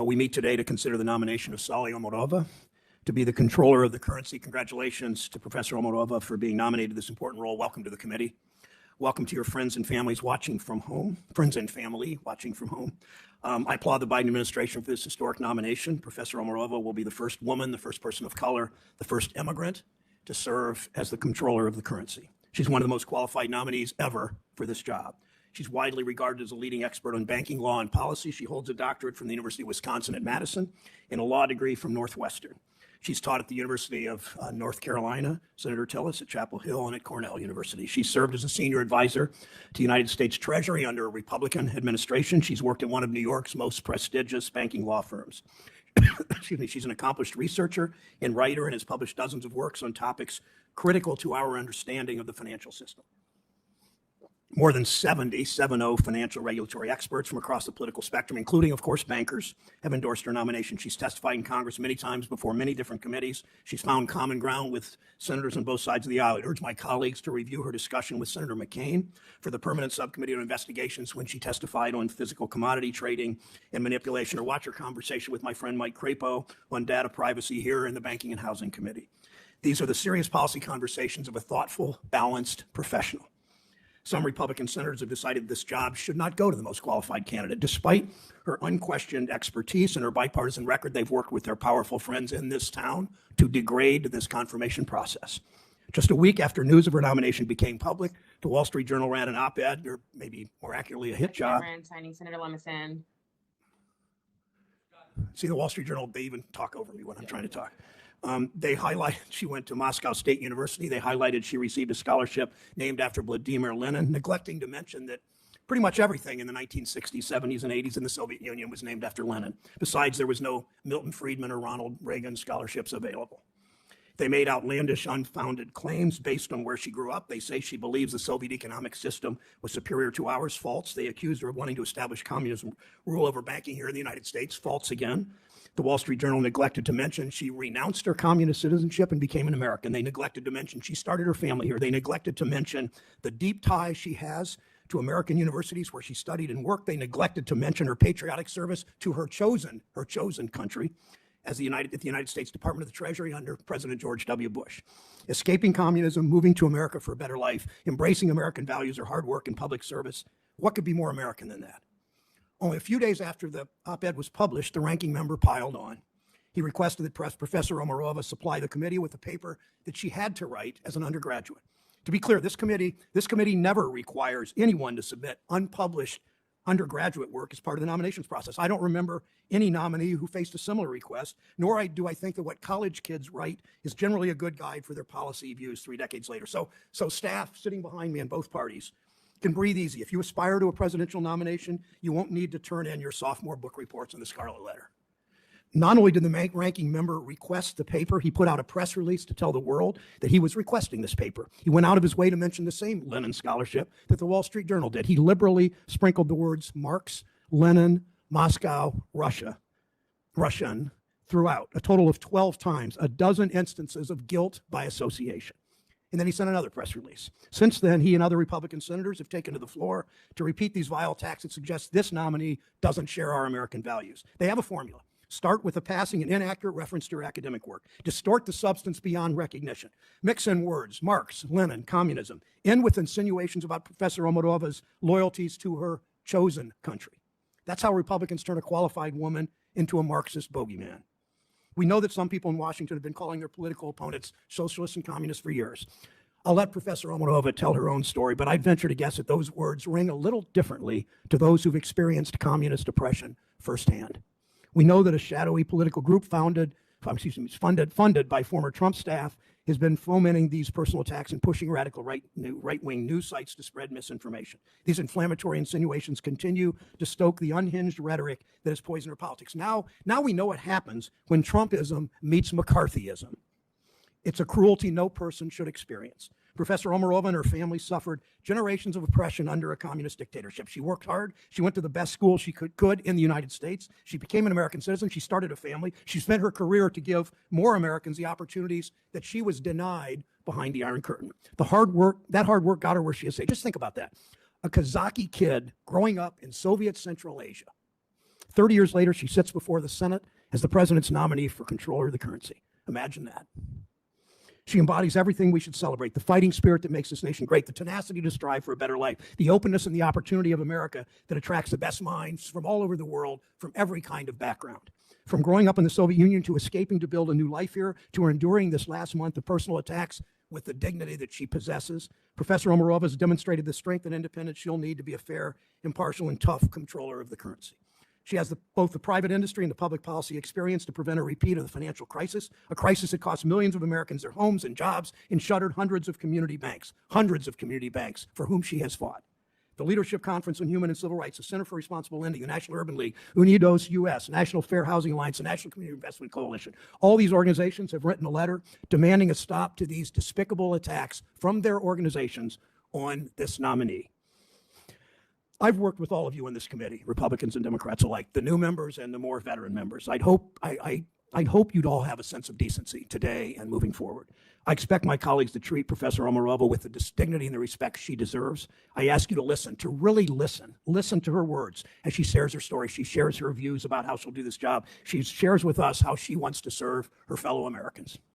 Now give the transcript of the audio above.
We meet today to consider the nomination of Saule Omarovas to be the controller of the currency. Congratulations to Professor Omarovas for being nominated to this important role. Welcome to the committee. Welcome to your friends and families watching from home. Friends and family watching from home. I applaud the Biden administration for this historic nomination. Professor Omarovas will be the first woman, the first person of color, the first immigrant to serve as the controller of the currency. She's one of the most qualified nominees ever for this job. She's widely regarded as a leading expert on banking law and policy. She holds a doctorate from the University of Wisconsin at Madison and a law degree from Northwestern. She's taught at the University of North Carolina, Senator Tillis at Chapel Hill, and at Cornell University. She served as a senior advisor to the United States Treasury under a Republican administration. She's worked at one of New York's most prestigious banking law firms. Excuse me. She's an accomplished researcher and writer and has published dozens of works on topics critical to our understanding of the financial system. More than 70 financial regulatory experts from across the political spectrum, including, of course, bankers, have endorsed her nomination. She's testified in Congress many times before many different committees. She's found common ground with senators on both sides of the aisle. I urge my colleagues to review her discussion with Senator McCain for the Permanent Subcommittee on Investigations when she testified on physical commodity trading and manipulation, or watch her conversation with my friend Mike Crapo on data privacy here in the Banking and Housing Committee. These are the serious policy conversations of a thoughtful, balanced professional. Some Republican senators have decided this job should not go to the most qualified candidate. Despite her unquestioned expertise and her bipartisan record, they've worked with their powerful friends in this town to degrade this confirmation process. Just a week after news of her nomination became public, the Wall Street Journal ran an op-ed, or maybe more accurately, a hit job. Signing Senator Lemison. See, the Wall Street Journal, they even talk over me when I'm trying to talk. They highlighted she went to Moscow State University. They highlighted she received a scholarship named after Vladimir Lenin, neglecting to mention that pretty much everything in the 1960s, 70s, and 80s in the Soviet Union was named after Lenin. Besides, there was no Milton Friedman or Ronald Reagan scholarships available. They made outlandish, unfounded claims based on where she grew up. They say she believes the Soviet economic system was superior to ours. False. They accused her of wanting to establish communism rule over banking here in the United States. False again. The Wall Street Journal neglected to mention she renounced her communist citizenship and became an American. They neglected to mention she started her family here. They neglected to mention the deep ties she has to American universities where she studied and worked. They neglected to mention her patriotic service to her chosen country as the United States Department of the Treasury under President George W. Bush. Escaping communism, moving to America for a better life, embracing American values or hard work and public service. What could be more American than that? Only a few days after the op-ed was published, the ranking member piled on. He requested that Professor Omarovas supply the committee with a paper that she had to write as an undergraduate. To be clear, this committee never requires anyone to submit unpublished undergraduate work as part of the nominations process. I don't remember any nominee who faced a similar request, nor do I think that what college kids write is generally a good guide for their policy views 3 decades later. So staff sitting behind me in both parties can breathe easy. If you aspire to a presidential nomination, you won't need to turn in your sophomore book reports on the Scarlet Letter. Not only did the ranking member request the paper, he put out a press release to tell the world that he was requesting this paper. He went out of his way to mention the same Lenin scholarship that the Wall Street Journal did. He liberally sprinkled the words Marx, Lenin, Moscow, Russian throughout, a total of 12 times, a dozen instances of guilt by association. And then he sent another press release. Since then, he and other Republican senators have taken to the floor to repeat these vile attacks that suggest this nominee doesn't share our American values. They have a formula. Start with a passing and inaccurate reference to her academic work. Distort the substance beyond recognition. Mix in words, Marx, Lenin, communism. End with insinuations about Professor Omarovas' loyalties to her chosen country. That's how Republicans turn a qualified woman into a Marxist bogeyman. We know that some people in Washington have been calling their political opponents socialists and communists for years. I'll let Professor Omarovas tell her own story, but I'd venture to guess that those words ring a little differently to those who've experienced communist oppression firsthand. We know that a shadowy political group funded by former Trump staff has been fomenting these personal attacks and pushing radical right-wing news sites to spread misinformation. These inflammatory insinuations continue to stoke the unhinged rhetoric that has poisoned our politics. Now we know what happens when Trumpism meets McCarthyism. It's a cruelty no person should experience. Professor Omarovas and her family suffered generations of oppression under a communist dictatorship. She worked hard. She went to the best school she could in the United States. She became an American citizen. She started a family. She spent her career to give more Americans the opportunities that she was denied behind the Iron Curtain. That hard work got her where she is today. Just think about that. A Kazaki kid growing up in Soviet Central Asia, 30 years later, she sits before the Senate as the president's nominee for controller of the currency. Imagine that. She embodies everything we should celebrate: the fighting spirit that makes this nation great, the tenacity to strive for a better life, the openness and the opportunity of America that attracts the best minds from all over the world, from every kind of background. From growing up in the Soviet Union to escaping to build a new life here, to her enduring this last month of personal attacks with the dignity that she possesses, Professor Omarovas demonstrated the strength and independence she'll need to be a fair, impartial, and tough controller of the currency. She has both the private industry and the public policy experience to prevent a repeat of the financial crisis, a crisis that cost millions of Americans their homes and jobs and shuttered hundreds of community banks for whom she has fought. The Leadership Conference on Human and Civil Rights, the Center for Responsible Lending, the National Urban League, Unidos US, National Fair Housing Alliance, the National Community Investment Coalition. All these organizations have written a letter demanding a stop to these despicable attacks from their organizations on this nominee. I've worked with all of you in this committee, Republicans and Democrats alike, the new members and the more veteran members. I'd hope you'd all have a sense of decency today and moving forward. I expect my colleagues to treat Professor Omarova with the dignity and the respect she deserves. I ask you to listen, to really listen to her words as she shares her story. She shares her views about how she'll do this job. She shares with us how she wants to serve her fellow Americans.